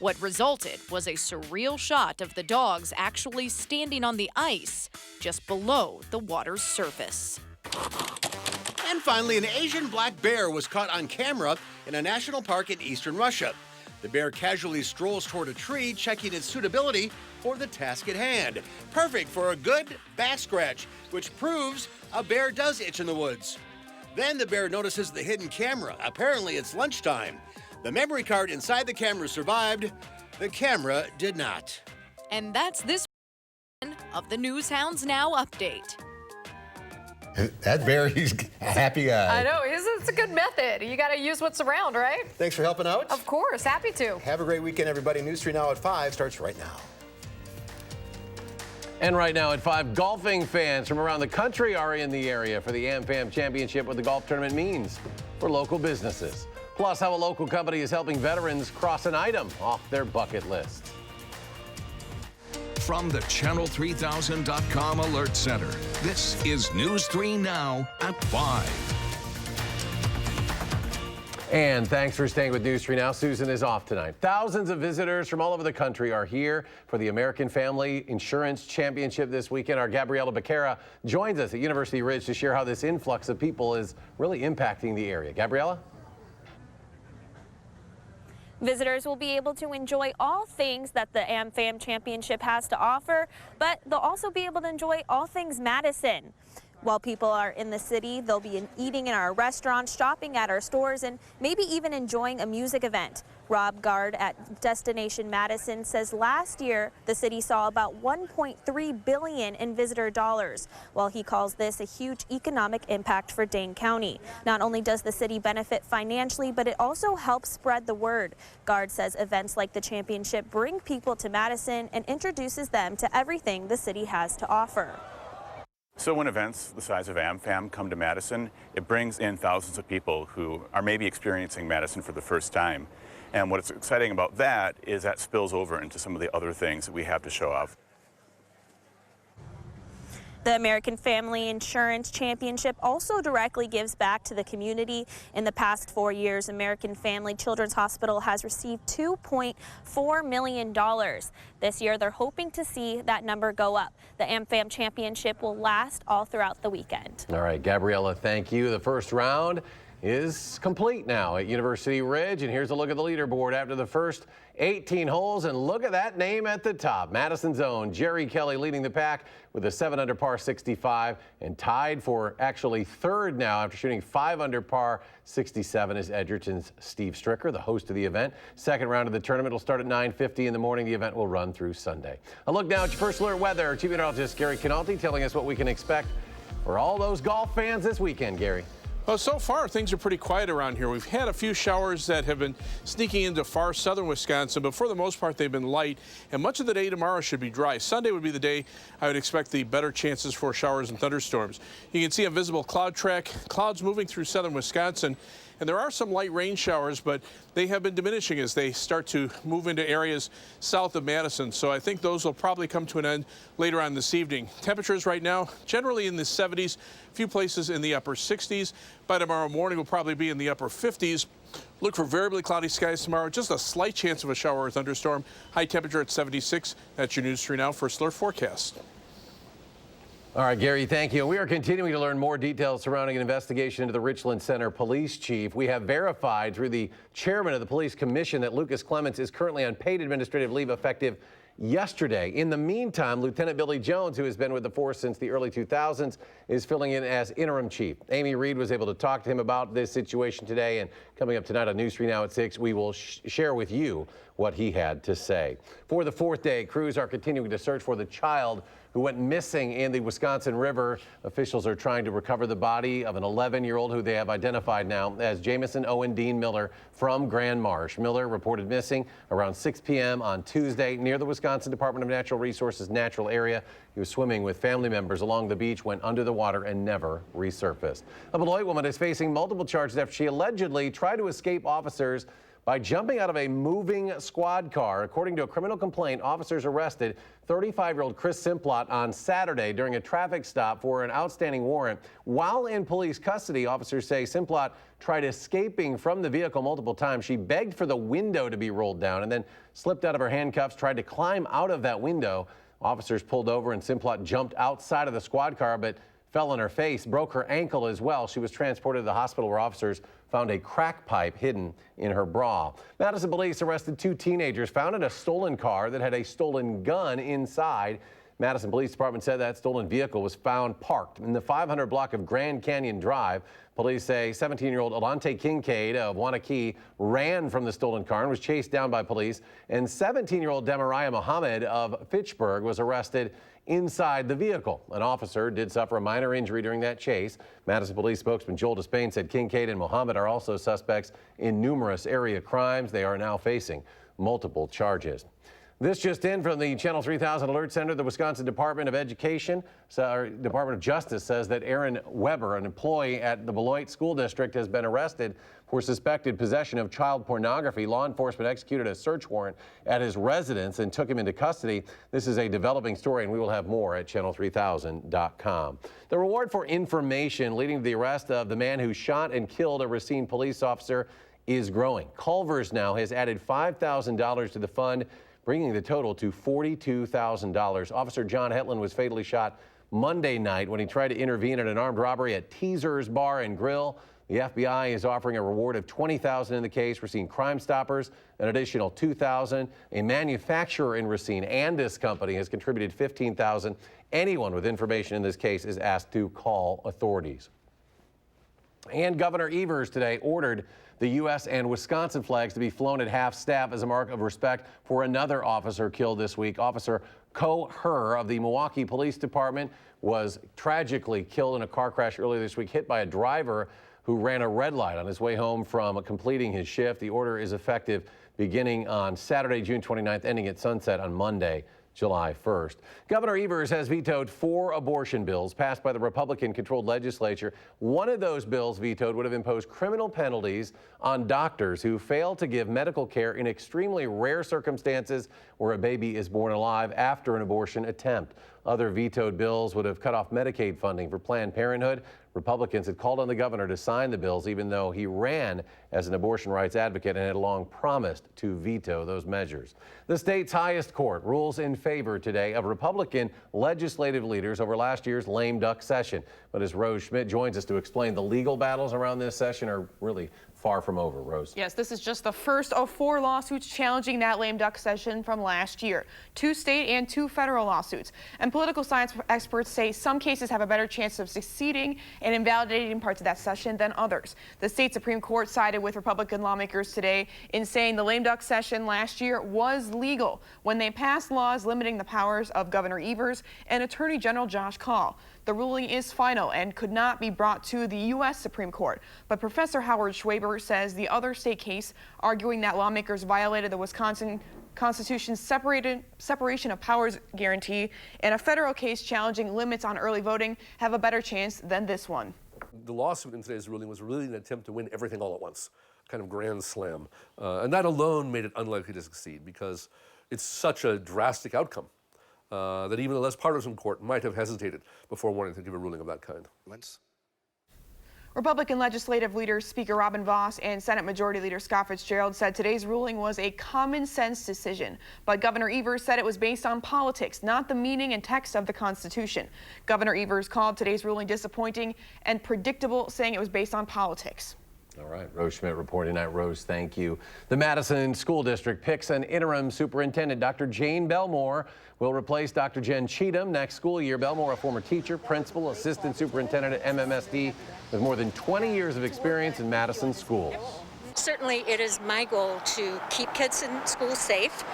What resulted was a surreal shot of the dogs actually standing on the ice just below the water's surface. And finally, an Asian black bear was caught on camera in a national park in eastern Russia. The bear casually strolls toward a tree, checking its suitability for the task at hand. Perfect for a good back scratch, which proves a bear does itch in the woods. Then the bear notices the hidden camera. Apparently, it's lunchtime. The memory card inside the camera survived. The camera did not. And that's this of the News Hounds Now update. That bear, he's a happy guy. I know, it's a good method. You got to use what's around, right? Thanks for helping out. Of course, happy to. Have a great weekend, everybody. News 3 Now at 5 starts right now. And right now at 5, golfing fans from around the country are in the area for the AmFam Championship, what the golf tournament means for local businesses. Plus, how a local company is helping veterans cross an item off their bucket list. From the Channel3000.com Alert Center, this is News 3 Now at 5. And thanks for staying with News 3 Now. Susan is off tonight. Thousands of visitors from all over the country are here for the American Family Insurance Championship this weekend. Our Gabriela Becerra joins us at University Ridge to share how this influx of people is really impacting the area. Gabriela? Visitors will be able to enjoy all things that the AmFam Championship has to offer, but they'll also be able to enjoy all things Madison. While people are in the city, they'll be eating in our restaurants, shopping at our stores, and maybe even enjoying a music event. Rob Gard at Destination Madison says last year the city saw about $1.3 billion in visitor dollars. While he calls this a huge economic impact for Dane County. Not only does the city benefit financially, but it also helps spread the word. Gard says events like the championship bring people to Madison and introduces them to everything the city has to offer. So when events the size of AmFam come to Madison, it brings in thousands of people who are maybe experiencing Madison for the first time. And what's exciting about that is that spills over into some of the other things that we have to show off. The American Family Insurance Championship also directly gives back to the community. In the past 4 years, American Family Children's Hospital has received $2.4 million. This year, they're hoping to see that number go up. The AmFam Championship will last all throughout the weekend. All right, Gabriela, thank you. The first round is complete now at University Ridge, and here's a look at the leaderboard after the first 18 holes, and look at that name at the top. Madison's own Jerry Kelly leading the pack with a 7 under par 65, and tied for actually third now after shooting 5 under par 67 is Edgerton's Steve Stricker, the host of the event. Second round of the tournament will start at 9:50 in the morning. The event will run through Sunday. A look now at your first alert weather. Chief Meteorologist Gary Canalti telling us what we can expect for all those golf fans this weekend, Gary. Well, so far things are pretty quiet around here. We've had a few showers that have been sneaking into far southern Wisconsin, but for the most part they've been light, and much of the day tomorrow should be dry. Sunday would be the day I would expect the better chances for showers and thunderstorms. You can see a visible cloud track, clouds moving through southern Wisconsin, and there are some light rain showers, but they have been diminishing as they start to move into areas south of Madison. So I think those will probably come to an end later on this evening. Temperatures right now generally in the 70s, a few places in the upper 60s. By tomorrow morning, we'll probably be in the upper 50s. Look for variably cloudy skies tomorrow. Just a slight chance of a shower or thunderstorm. High temperature at 76. That's your News 3 Now First Alert forecast. All right, Gary, thank you. We are continuing to learn more details surrounding an investigation into the Richland Center police chief. We have verified through the chairman of the police commission that Lucas Clements is currently on paid administrative leave effective yesterday. In the meantime, Lieutenant Billy Jones, who has been with the force since the early 2000s, is filling in as interim chief. Amy Reed was able to talk to him about this situation today, and coming up tonight on News 3 Now at 6, we will share with you what he had to say. For the fourth day, crews are continuing to search for the child who went missing in the Wisconsin River. Officials are trying to recover the body of an 11-year-old who they have identified now as Jamison Owen Dean Miller from Grand Marsh. Miller reported missing around 6 p.m. on Tuesday near the Wisconsin Department of Natural Resources natural area. He was swimming with family members along the beach, went under the water, and never resurfaced. A Beloit woman is facing multiple charges after she allegedly tried to escape officers by jumping out of a moving squad car. According to a criminal complaint, officers arrested 35-year-old Chris Simplot on Saturday during a traffic stop for an outstanding warrant. While in police custody, officers say Simplot tried escaping from the vehicle multiple times. She begged for the window to be rolled down and then slipped out of her handcuffs, tried to climb out of that window. Officers pulled over and Simplot jumped outside of the squad car but fell on her face, broke her ankle as well. She was transported to the hospital where officers found a crack pipe hidden in her bra. Madison police arrested 2 teenagers found in a stolen car that had a stolen gun inside. Madison Police Department said that stolen vehicle was found parked in the 500 block of Grand Canyon Drive. Police say 17-year-old Alante Kincaid of Wanakee ran from the stolen car and was chased down by police. And 17-year-old Demariah Mohammed of Fitchburg was arrested inside the vehicle. An officer did suffer a minor injury during that chase. Madison Police spokesman Joel Despain said Kincaid and Mohammed are also suspects in numerous area crimes. They are now facing multiple charges. This just in from the Channel 3000 Alert Center. The Wisconsin Department of Education, Department of Justice says that Aaron Weber, an employee at the Beloit School District, has been arrested for suspected possession of child pornography. Law enforcement executed a search warrant at his residence and took him into custody. This is a developing story, and we will have more at channel3000.com. The reward for information leading to the arrest of the man who shot and killed a Racine police officer is growing. Culver's now has added $5,000 to the fund, bringing the total to $42,000. Officer John Hetland was fatally shot Monday night when he tried to intervene in an armed robbery at Teaser's Bar and Grill. The FBI is offering a reward of $20,000 in the case. Racine Crime Stoppers an additional $2,000. A manufacturer in Racine, Andis Company, has contributed $15,000. Anyone with information in this case is asked to call authorities. And Governor Evers today ordered the U.S. and Wisconsin flags to be flown at half-staff as a mark of respect for another officer killed this week. Officer Ko Her of the Milwaukee Police Department was tragically killed in a car crash earlier this week, hit by a driver who ran a red light on his way home from completing his shift. The order is effective beginning on Saturday, June 29th, ending at sunset on Monday, July 1st. Governor Evers has vetoed 4 abortion bills passed by the Republican-controlled legislature. One of those bills vetoed would have imposed criminal penalties on doctors who fail to give medical care in extremely rare circumstances where a baby is born alive after an abortion attempt. Other vetoed bills would have cut off Medicaid funding for Planned Parenthood. Republicans had called on the governor to sign the bills, even though he ran as an abortion rights advocate and had long promised to veto those measures. The state's highest court rules in favor today of Republican legislative leaders over last year's lame duck session. But as Rose Schmidt joins us to explain, the legal battles around this session are really far from over. Rose. Yes, this is just the first of 4 lawsuits challenging that lame duck session from last year. 2 state and 2 federal lawsuits. And political science experts say some cases have a better chance of succeeding and invalidating parts of that session than others. The state Supreme Court sided with Republican lawmakers today in saying the lame duck session last year was legal when they passed laws limiting the powers of Governor Evers and Attorney General Josh Kaul. The ruling is final and could not be brought to the U.S. Supreme Court. But Professor Howard Schwaber says the other state case arguing that lawmakers violated the Wisconsin Constitution's separation of powers guarantee and a federal case challenging limits on early voting have a better chance than this one. The lawsuit in today's ruling was really an attempt to win everything all at once, kind of grand slam. And that alone made it unlikely to succeed because it's such a drastic outcome. That even a less partisan court might have hesitated before wanting to give a ruling of that kind. Republican legislative leader Speaker Robin Vos and Senate Majority Leader Scott Fitzgerald said today's ruling was a common sense decision. But Governor Evers said it was based on politics, not the meaning and text of the Constitution. Governor Evers called today's ruling disappointing and predictable, saying it was based on politics. All right, Rose Schmidt reporting tonight. Rose, thank you. The Madison School District picks an interim superintendent. Dr. Jane Belmore will replace Dr. Jen Cheatham next school year. Belmore, a former teacher, principal, assistant superintendent at MMSD with more than 20 years of experience in Madison schools. Certainly, it is my goal to keep kids in school safe,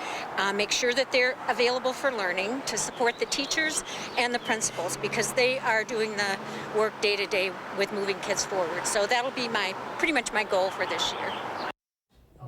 make sure that they're available for learning, to support the teachers and the principals because they are doing the work day to day with moving kids forward. So that'll be pretty much my goal for this year.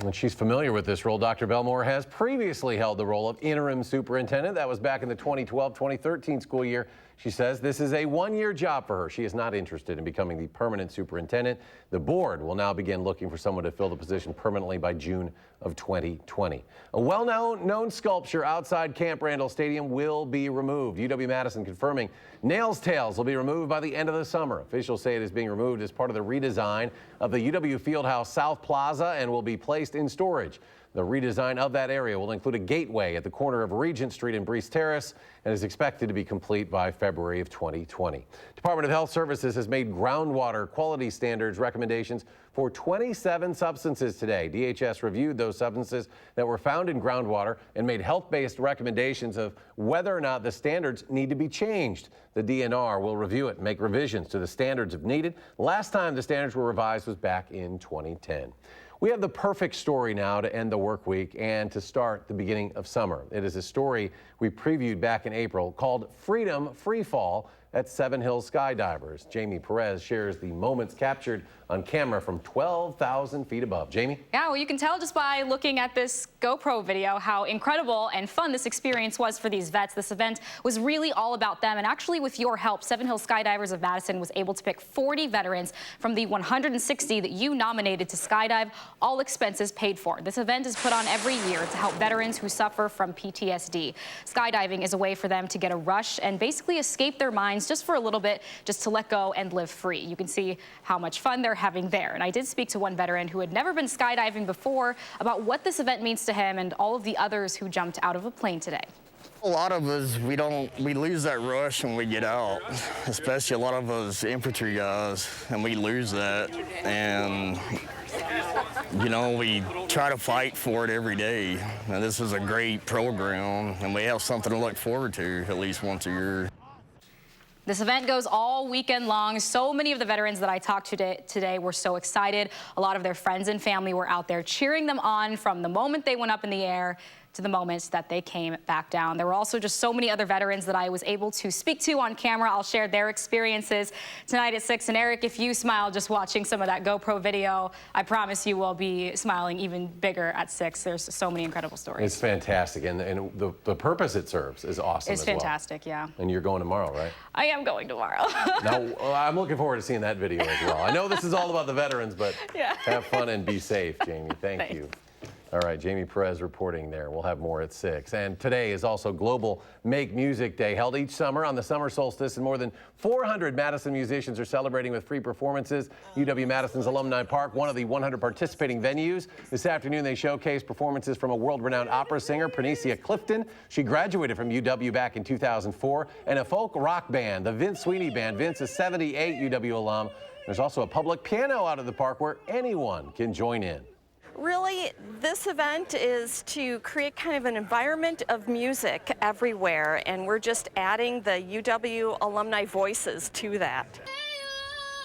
And she's familiar with this role. Dr. Belmore has previously held the role of interim superintendent. That was back in the 2012-2013 school year. She says this is a one-year job for her. She is not interested in becoming the permanent superintendent. The board will now begin looking for someone to fill the position permanently by June of 2020. A well-known sculpture outside Camp Randall Stadium will be removed. UW-Madison confirming Nails Tales will be removed by the end of the summer. Officials say it is being removed as part of the redesign of the UW Fieldhouse South Plaza and will be placed in storage. The redesign of that area will include a gateway at the corner of Regent Street and Breese Terrace and is expected to be complete by February of 2020. Department of Health Services has made groundwater quality standards recommendations for 27 substances today. DHS reviewed those substances that were found in groundwater and made health-based recommendations of whether or not the standards need to be changed. The DNR will review it and make revisions to the standards if needed. Last time the standards were revised was back in 2010. We have the perfect story now to end the work week and to start the beginning of summer. It is a story we previewed back in April called Freedom Freefall at Seven Hills Skydivers. Jamie Perez shares the moments captured on camera from 12,000 feet above. Jamie? Yeah, well, you can tell just by looking at this GoPro video how incredible and fun this experience was for these vets. This event was really all about them, and actually with your help, Seven Hills Skydivers of Madison was able to pick 40 veterans from the 160 that you nominated to skydive, all expenses paid for. This event is put on every year to help veterans who suffer from PTSD. Skydiving is a way for them to get a rush and basically escape their minds just for a little bit, just to let go and live free. You can see how much fun they're having there. And I did speak to one veteran who had never been skydiving before about what this event means to him and all of the others who jumped out of a plane today. A lot of us, we lose that rush when we get out, especially a lot of us infantry guys, and we lose that. And, you know, we try to fight for it every day. And this is a great program, and we have something to look forward to at least once a year. This event goes all weekend long. So many of the veterans that I talked to today were so excited. A lot of their friends and family were out there cheering them on from the moment they went up in the air to the moment that they came back down. There were also just so many other veterans that I was able to speak to on camera. I'll share their experiences tonight at 6. And Eric, if you smile just watching some of that GoPro video, I promise you will be smiling even bigger at 6. There's so many incredible stories. It's fantastic, and the purpose it serves is awesome. It's fantastic, yeah. And you're going tomorrow, right? I am going tomorrow. Now, I'm looking forward to seeing that video as well. I know this is all about the veterans, but yeah. Have fun and be safe, Jamie. Thank you. All right, Jamie Perez reporting there. We'll have more at 6. And today is also Global Make Music Day, held each summer on the summer solstice, and more than 400 Madison musicians are celebrating with free performances. UW-Madison's Alumni Park, one of the 100 participating venues. This afternoon, they showcase performances from a world-renowned opera singer, Prenicia Clifton. She graduated from UW back in 2004, and a folk rock band, the Vince Sweeney Band. Vince is 78 UW alum. There's also a public piano out of the park where anyone can join in. Really, this event is to create kind of an environment of music everywhere, and we're just adding the UW alumni voices to that.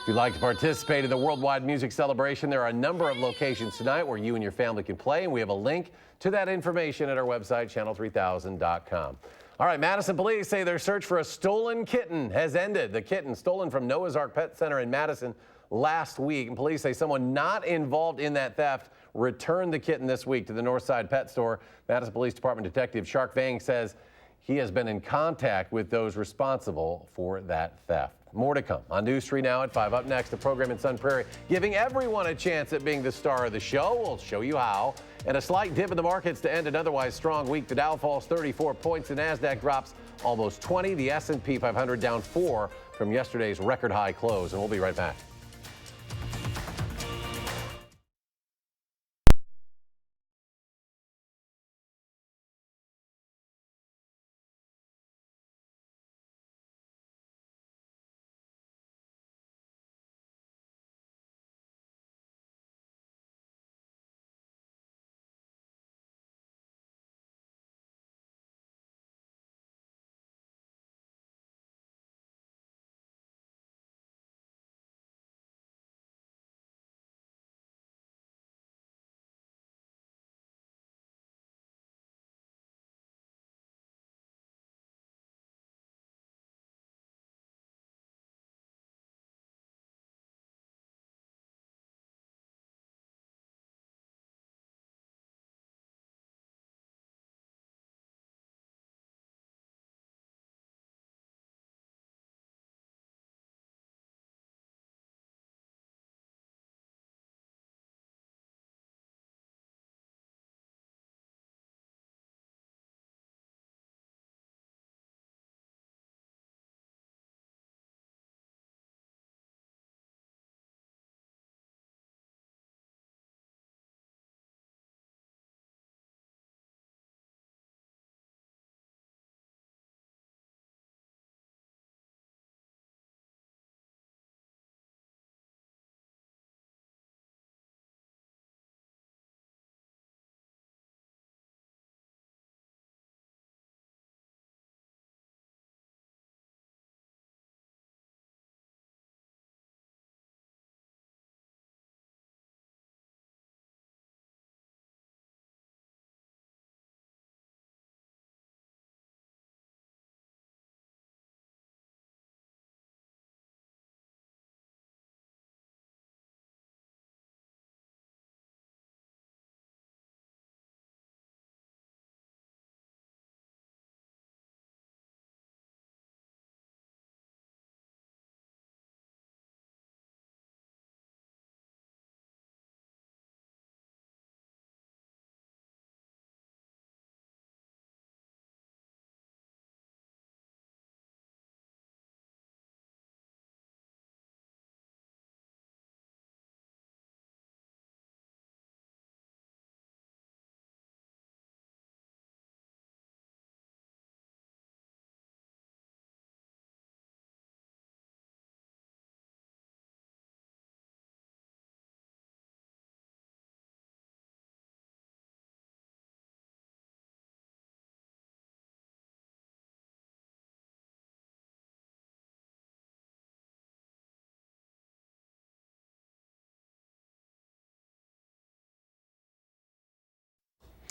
If you'd like to participate in the Worldwide Music Celebration, there are a number of locations tonight where you and your family can play, and we have a link to that information at our website, channel3000.com. All right, Madison police say their search for a stolen kitten has ended. The kitten stolen from Noah's Ark Pet Center in Madison last week, and police say someone not involved in that theft returned the kitten this week to the Northside Pet Store. Madison Police Department Detective Shark Vang says he has been in contact with those responsible for that theft. More to come on News 3 Now at 5. Up next, the program in Sun Prairie, giving everyone a chance at being the star of the show. We'll show you how. And a slight dip in the markets to end an otherwise strong week. The Dow falls 34 points. The NASDAQ drops almost 20. The S&P 500 down 4 from yesterday's record high close. And we'll be right back.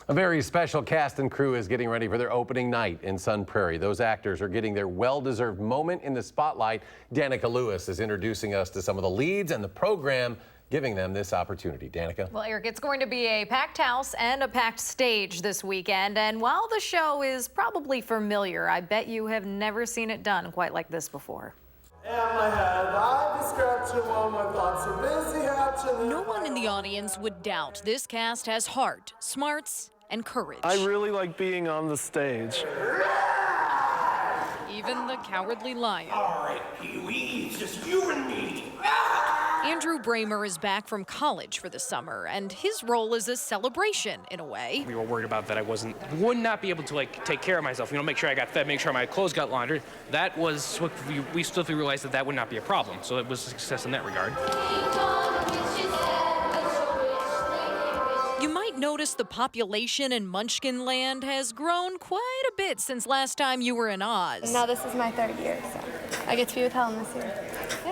A very special cast and crew is getting ready for their opening night in Sun Prairie. Those actors are getting their well-deserved moment in the spotlight. Danica Lewis is introducing us to some of the leads and the program giving them this opportunity. Danica? Well, Eric, it's going to be a packed house and a packed stage this weekend. And while the show is probably familiar, I bet you have never seen it done quite like this before. No one in the audience would doubt this cast has heart, smarts, and courage. I really like being on the stage. Even the cowardly lion. All right, Pee-wee, it's just you and me. Andrew Bramer is back from college for the summer, and his role is a celebration in a way. We were worried about that I would not be able to take care of myself, make sure I got fed, make sure my clothes got laundered. That was what we swiftly realized that would not be a problem. So it was a success in that regard. You might notice the population in Munchkin Land has grown quite a bit since last time you were in Oz. Now this is my 3rd year, so I get to be with Helen this year.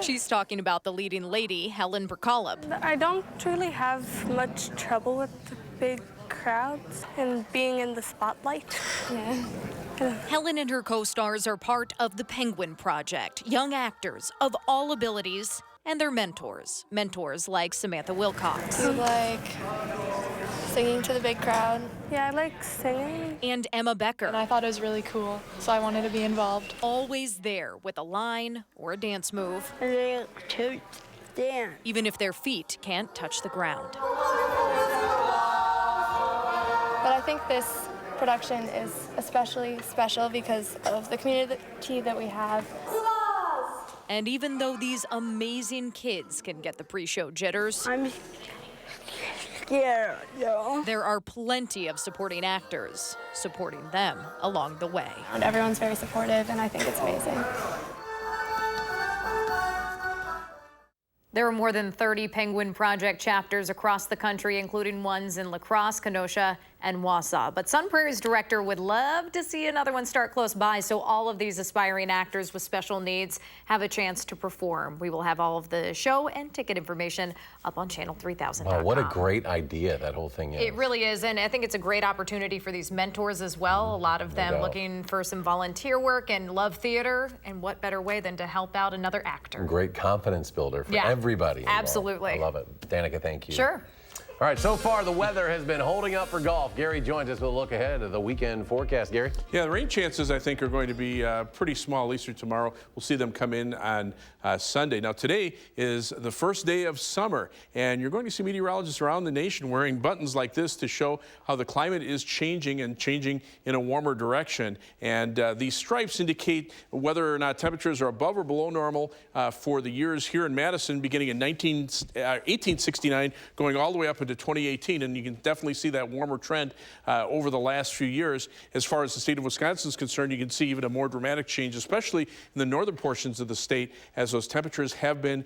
She's talking about the leading lady, Helen Berkalub. I don't really have much trouble with the big crowds and being in the spotlight. Yeah. Helen and her co-stars are part of the Penguin Project, young actors of all abilities and their mentors like Samantha Wilcox. You like singing to the big crowd? Yeah, I like singing. And Emma Becker. And I thought it was really cool, so I wanted to be involved. Always there with a line or a dance move. To dance. Even if their feet can't touch the ground. But I think this production is especially special because of the community that we have. And even though these amazing kids can get the pre-show jitters, I'm scared, there are plenty of supporting actors supporting them along the way. And everyone's very supportive, and I think it's amazing. There are more than 30 Penguin Project chapters across the country, including ones in La Crosse, Kenosha, and Wausau. But Sun Prairie's director would love to see another one start close by so all of these aspiring actors with special needs have a chance to perform. We will have all of the show and ticket information up on channel3000.com. Wow, what a great idea that whole thing is. It really is, and I think it's a great opportunity for these mentors as well. A lot of them looking for some volunteer work and love theater, and what better way than to help out another actor. Great confidence builder for everybody involved. Absolutely. I love it. Danica, thank you. Sure. All right, so far the weather has been holding up for golf. Gary joins us with a look ahead of the weekend forecast. Gary? Yeah, the rain chances, I think, are going to be pretty small, at least through tomorrow. We'll see them come in on Sunday. Now, today is the first day of summer, and you're going to see meteorologists around the nation wearing buttons like this to show how the climate is changing and changing in a warmer direction. And these stripes indicate whether or not temperatures are above or below normal for the years here in Madison, beginning in 1869, going all the way up into 2018, and you can definitely see that warmer trend over the last few years. As far as the state of Wisconsin is concerned, you can see even a more dramatic change, especially in the northern portions of the state, as those temperatures have been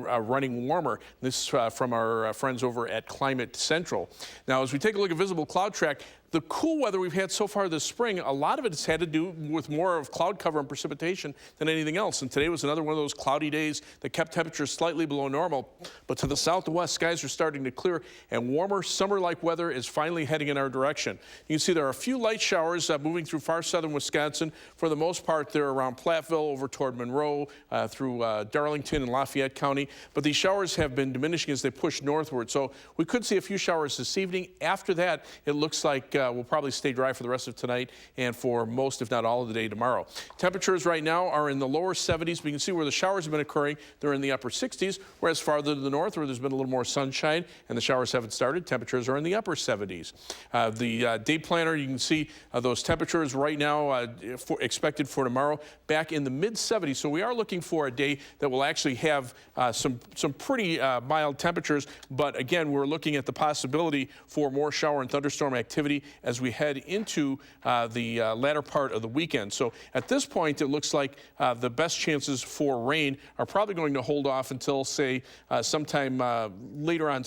running warmer. This from our friends over at Climate Central. Now, as we take a look at visible cloud track, the cool weather we've had so far this spring, a lot of it has had to do with more of cloud cover and precipitation than anything else. And today was another one of those cloudy days that kept temperatures slightly below normal. But to the south and west, skies are starting to clear, and warmer summer-like weather is finally heading in our direction. You can see there are a few light showers moving through far southern Wisconsin. For the most part, they're around Platteville, over toward Monroe, through Darlington and Lafayette County. But these showers have been diminishing as they push northward. So we could see a few showers this evening. After that, it looks like we'll probably stay dry for the rest of tonight and for most, if not all, of the day tomorrow. Temperatures right now are in the lower 70s. We can see where the showers have been occurring. They're in the upper 60s, whereas farther to the north, where there's been a little more sunshine and the showers haven't started, temperatures are in the upper 70s. The day planner, you can see those temperatures right now expected for tomorrow back in the mid-70s. So we are looking for a day that will actually have some pretty mild temperatures. But again, we're looking at the possibility for more shower and thunderstorm activity as we head into the latter part of the weekend. So at this point, it looks like the best chances for rain are probably going to hold off until, say, sometime later on,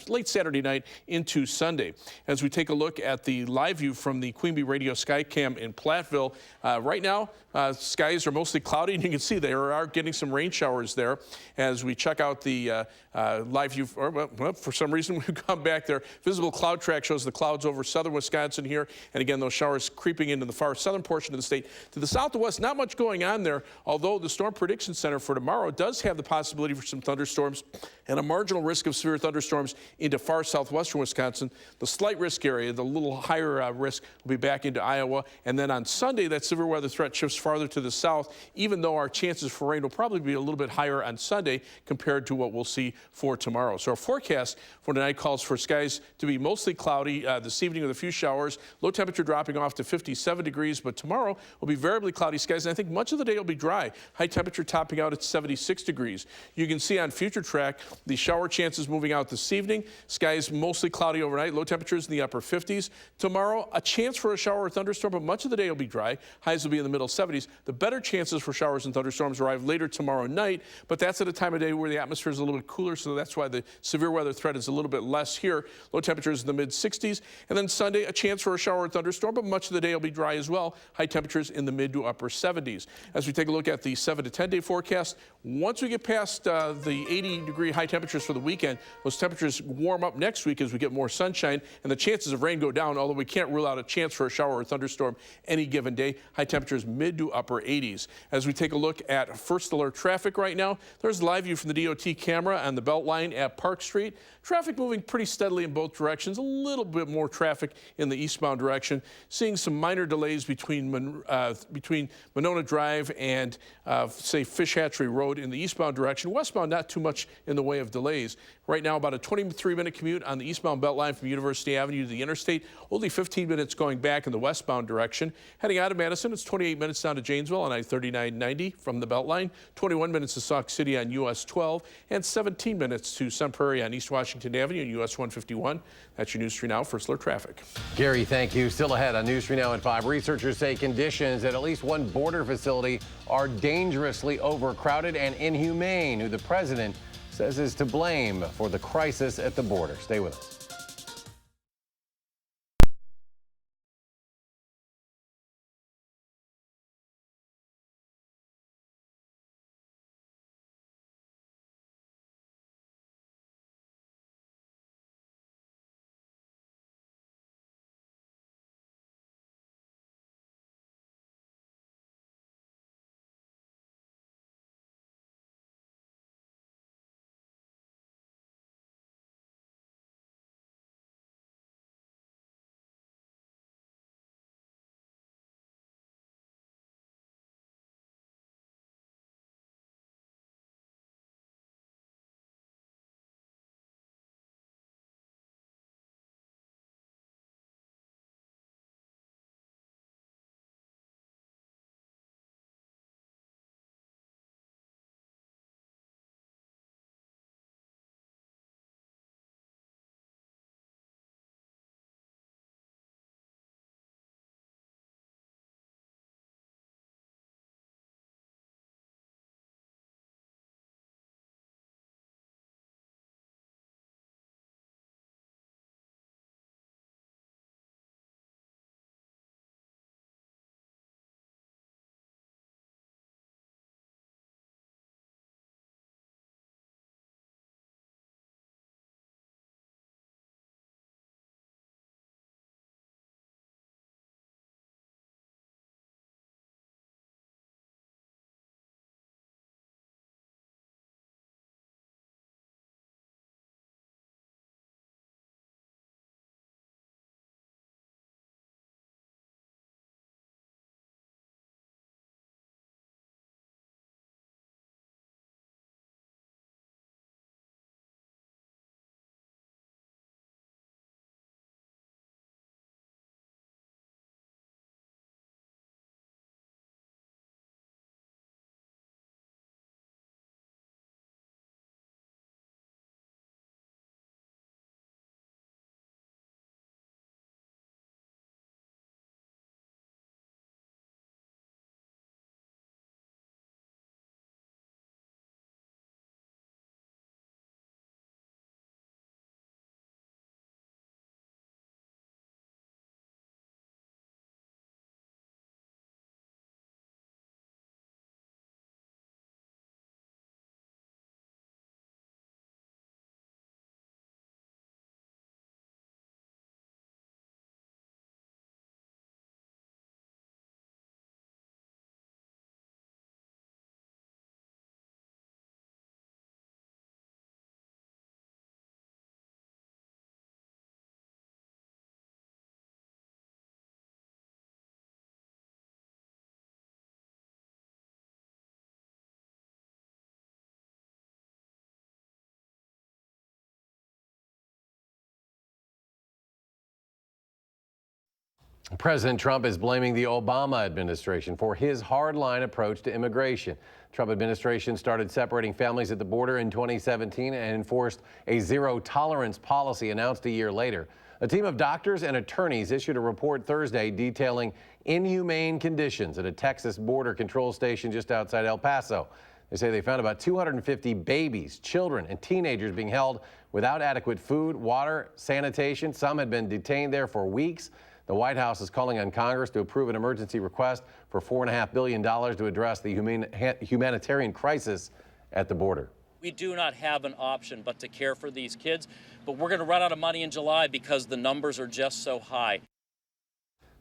late Saturday night into Sunday. As we take a look at the live view from the Queen Bee Radio Skycam in Platteville, right now, skies are mostly cloudy, and you can see there are getting some rain showers there. As we check out the live view, well, for some reason we've gone back there. Visible cloud track shows the clouds over southern Wisconsin here, and again, those showers creeping into the far southern portion of the state. To the south and west, not much going on there, although the Storm Prediction Center for tomorrow does have the possibility for some thunderstorms and a marginal risk of severe thunderstorms into far southwestern Wisconsin. The slight risk area, the little higher risk, will be back into Iowa. And then on Sunday, that severe weather threat shifts farther to the south, even though our chances for rain will probably be a little bit higher on Sunday compared to what we'll see for tomorrow. So our forecast for tonight calls for skies to be mostly cloudy this evening with a few showers, low temperature dropping off to 57 degrees, but tomorrow will be variably cloudy skies, and I think much of the day will be dry. High temperature topping out at 76 degrees. You can see on future track the shower chances moving out this evening. Skies mostly cloudy overnight, low temperatures in the upper 50s. Tomorrow, a chance for a shower or thunderstorm, but much of the day will be dry. Highs will be in the middle 70s. The better chances for showers and thunderstorms arrive later tomorrow night, but that's at a time of day where the atmosphere is a little bit cooler, so that's why the severe weather threat is a little bit less here. Low temperatures in the mid 60s. And then Sunday, a chance for a shower or thunderstorm, but much of the day will be dry as well. High temperatures in the mid to upper 70s. As we take a look at the 7 to 10 day forecast, once we get past the 80-degree high temperatures for the weekend, those temperatures warm up next week as we get more sunshine, and the chances of rain go down, although we can't rule out a chance for a shower or thunderstorm any given day. High temperatures mid to upper 80s. As we take a look at first alert traffic right now, there's live view from the DOT camera on the Beltline at Park Street. Traffic moving pretty steadily in both directions, a little bit more traffic in the eastbound direction. Seeing some minor delays between Monona Drive and, say, Fish Hatchery Road in the eastbound direction. Westbound, not too much in the way of delays. Right now, about a 23-minute commute on the eastbound Beltline from University Avenue to the interstate. Only 15 minutes going back in the westbound direction. Heading out of Madison, it's 28 minutes down to Janesville on I-3990 from the Beltline. 21 minutes to Sauk City on US 12, and 17 minutes to Sun Prairie on East Washington Avenue and US 151. That's your News 3 Now First Alert Traffic. Gary, thank you. Still ahead on News 3 Now at 5. Researchers say conditions at least one border facility are dangerously overcrowded and inhumane, who the president says is to blame for the crisis at the border. Stay with us. President Trump is blaming the Obama administration for his hardline approach to immigration. Trump administration started separating families at the border in 2017 and enforced a zero-tolerance policy announced a year later. A team of doctors and attorneys issued a report Thursday detailing inhumane conditions at a Texas border control station just outside El Paso. They say they found about 250 babies, children, and teenagers being held without adequate food, water, sanitation. Some had been detained there for weeks. The White House is calling on Congress to approve an emergency request for $4.5 billion to address the humanitarian crisis at the border. We do not have an option but to care for these kids, but we're going to run out of money in July because the numbers are just so high.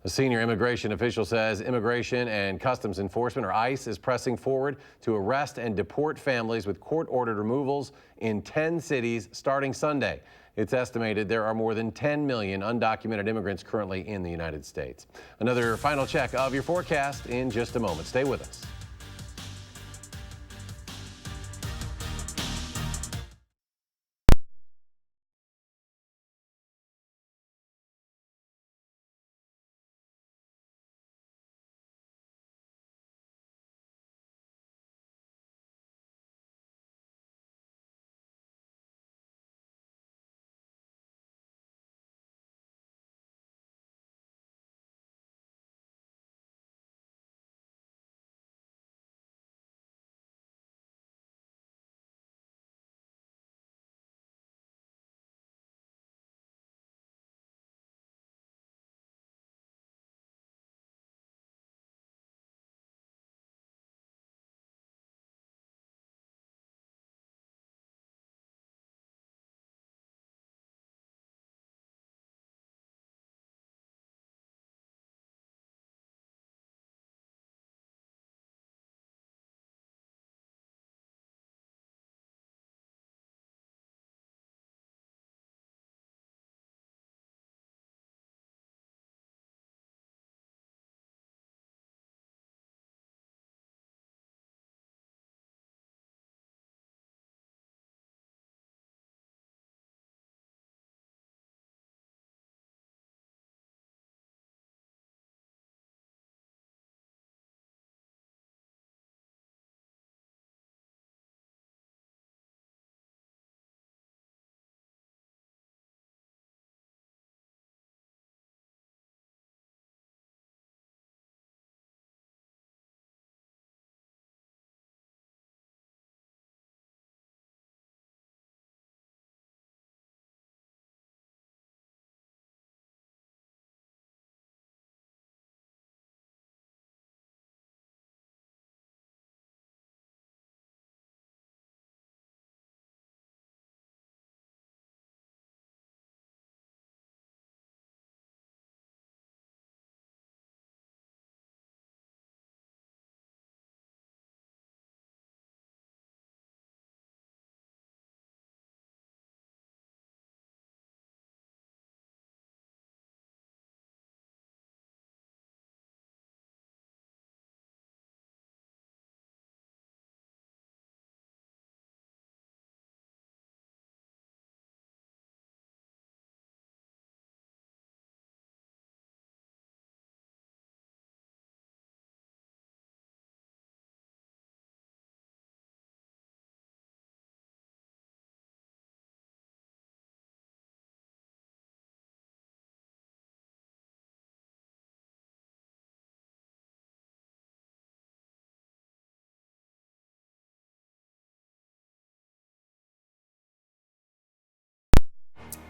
A senior immigration official says Immigration and Customs Enforcement, or ICE, is pressing forward to arrest and deport families with court-ordered removals in 10 cities starting Sunday. It's estimated there are more than 10 million undocumented immigrants currently in the United States. Another final check of your forecast in just a moment. Stay with us.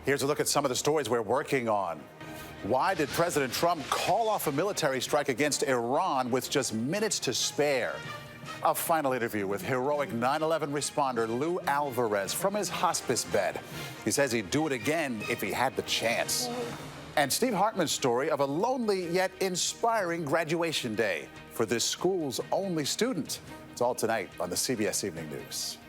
Here's a look at some of the stories we're working on. Why did President Trump call off a military strike against Iran with just minutes to spare? A final interview with heroic 9/11 responder Lou Alvarez from his hospice bed. He says he'd do it again if he had the chance. And Steve Hartman's story of a lonely yet inspiring graduation day for this school's only student. It's all tonight on the CBS Evening News.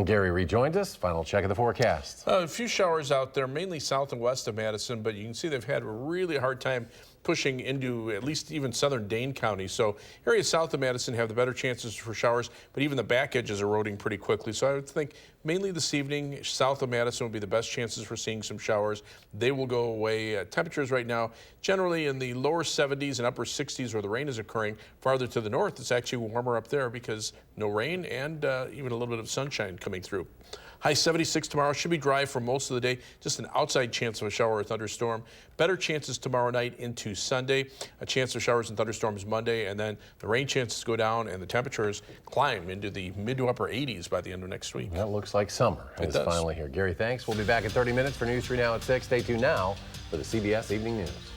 Gary rejoins us. Final check of the forecast. A few showers out there, mainly south and west of Madison, but you can see they've had a really hard time pushing into at least even southern Dane County. So areas south of Madison have the better chances for showers, but even the back edge is eroding pretty quickly. So I would think mainly this evening, south of Madison will be the best chances for seeing some showers. They will go away. Temperatures right now generally in the lower 70s and upper 60s where the rain is occurring. Farther to the north, it's actually warmer up there because no rain and even a little bit of sunshine coming through. High 76 tomorrow, should be dry for most of the day. Just an outside chance of a shower or thunderstorm. Better chances tomorrow night into Sunday. A chance of showers and thunderstorms Monday, and then the rain chances go down and the temperatures climb into the mid to upper 80s by the end of next week. That looks like summer is finally here. Gary, thanks. We'll be back in 30 minutes for News 3 Now at 6. Stay tuned now for the CBS Evening News.